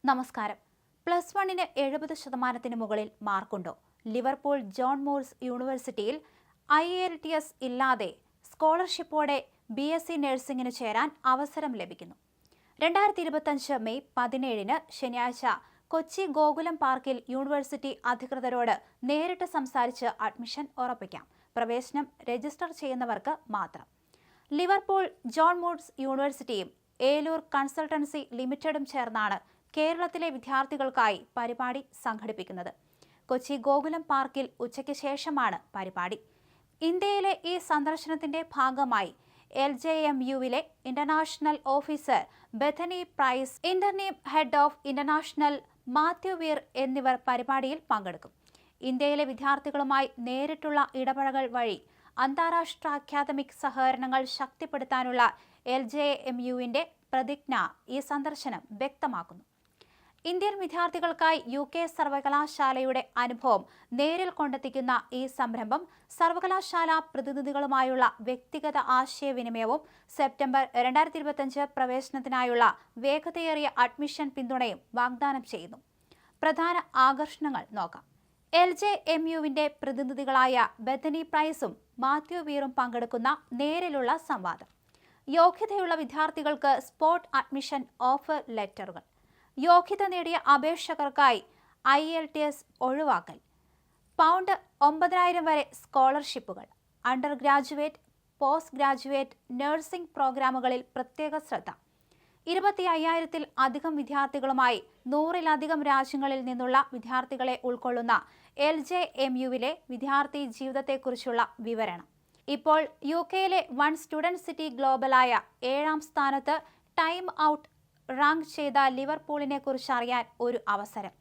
നമസ്കാരം. +1 70% മുകളിൽ മാർക്കുണ്ടോ? Liverpool John Moors യൂണിവേഴ്സിറ്റിയിൽ IELTS ഇല്ലാതെ സ്കോളർഷിപ്പോടെ BSc നഴ്സിംഗിന് ചേരാൻ അവസരം ലഭിക്കുന്നു. 2025 മെയ് 17 ശനിയാഴ്ച കൊച്ചി ഗോകുലം പാർക്കിൽ യൂണിവേഴ്സിറ്റി അധികൃതരോട് നേരിട്ട് സംസാരിച്ച് അഡ്മിഷൻ ഉറപ്പിക്കാം. പ്രവേശനം രജിസ്റ്റർ ചെയ്യുന്നവർക്ക് മാത്രം. ലിവർപൂൾ ജോൺ മൂർസ് യൂണിവേഴ്സിറ്റിയും ഏലൂർ കൺസൾട്ടൻസി ലിമിറ്റഡും ചേർന്നാണ് കേരളത്തിലെ വിദ്യാർത്ഥികൾക്കായി പരിപാടി സംഘടിപ്പിക്കുന്നത്. കൊച്ചി ഗോകുലം പാർക്കിൽ ഉച്ചയ്ക്ക് ശേഷമാണ് പരിപാടി. ഇന്ത്യയിലെ ഈ സന്ദർശനത്തിന്റെ ഭാഗമായി LJMUവിലെ ഇന്റർനാഷണൽ ഓഫീസർ ബെഥനി പ്രൈസ്, ഇന്റർനീം head of international Matthew Weir എന്നിവർ പരിപാടിയിൽ പങ്കെടുക്കും. ഇന്ത്യയിലെ വിദ്യാർത്ഥികളുമായി നേരിട്ടുള്ള ഇടപഴകൽ വഴി അന്താരാഷ്ട്ര അക്കാദമിക് സഹകരണങ്ങൾ ശക്തിപ്പെടുത്താനുള്ള LJMUവിന്റെ പ്രതിജ്ഞ ഈ സന്ദർശനം വ്യക്തമാക്കുന്നു. ഇന്ത്യൻ വിദ്യാർത്ഥികൾക്കായി UK സർവകലാശാലയുടെ അനുഭവം നേരിൽ കൊണ്ടെത്തിക്കുന്ന ഈ സംരംഭം സർവകലാശാല പ്രതിനിധികളുമായുള്ള വ്യക്തിഗത ആശയവിനിമയവും സെപ്റ്റംബർ 2025 പ്രവേശനത്തിനായുള്ള വേഗതയേറിയ അഡ്മിഷൻ പിന്തുണയും വാഗ്ദാനം ചെയ്യുന്നു. പ്രധാന ആകർഷണങ്ങൾ നോക്കാം. LJMUവിന്റെ പ്രതിനിധികളായ ബെഥനി പ്രൈസും മാത്യു വീറും പങ്കെടുക്കുന്ന നേരിലുള്ള സംവാദം. യോഗ്യതയുള്ള വിദ്യാർത്ഥികൾക്ക് സ്പോട്ട് അഡ്മിഷൻ ഓഫർ ലെറ്ററുകൾ. യോഗ്യത നേടിയ അപേക്ഷകർക്കായി IELTS ഒഴിവാക്കൽ. പൗണ്ട് 9,000 വരെ സ്കോളർഷിപ്പുകൾ. Under graduate, post graduate nursing പ്രോഗ്രാമുകളിൽ പ്രത്യേക ശ്രദ്ധ. 25,000-ൽ അധികം വിദ്യാർത്ഥികളുമായി 100-ലധികം രാജ്യങ്ങളിൽ നിന്നുള്ള വിദ്യാർത്ഥികളെ ഉൾക്കൊള്ളുന്ന LJMUവിലെ വിദ്യാർത്ഥി ജീവിതത്തെക്കുറിച്ചുള്ള വിവരണം. ഇപ്പോൾ UKയിലെ വൺ സ്റ്റുഡന്റ് സിറ്റി ഗ്ലോബലായ 7ാം സ്ഥാനത്ത് ടൈം ഔട്ട് റാങ്ക് ചെയ്ത ലിവർപൂളിനെ കുറിച്ച് അറിയാൻ ഒരു അവസരം.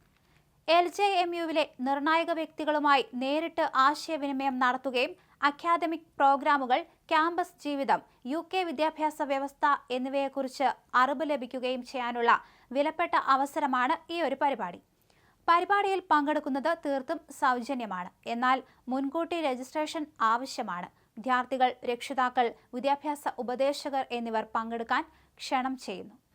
LJMUവിലെ നിർണായക വ്യക്തികളുമായി നേരിട്ട് ആശയവിനിമയം നടത്തുകയും അക്കാദമിക് പ്രോഗ്രാമുകൾ, ക്യാമ്പസ് ജീവിതം, UK വിദ്യാഭ്യാസ വ്യവസ്ഥ എന്നിവയെക്കുറിച്ച് അറിവ് ലഭിക്കുകയും ചെയ്യാനുള്ള വിലപ്പെട്ട അവസരമാണ് ഈ ഒരു പരിപാടി. പരിപാടിയിൽ പങ്കെടുക്കുന്നത് തീർത്തും സൗജന്യമാണ്. എന്നാൽ മുൻകൂട്ടി രജിസ്ട്രേഷൻ ആവശ്യമാണ്. വിദ്യാർത്ഥികൾ, രക്ഷിതാക്കൾ, വിദ്യാഭ്യാസ ഉപദേശകർ എന്നിവർ പങ്കെടുക്കാൻ ക്ഷണം ചെയ്യുന്നു.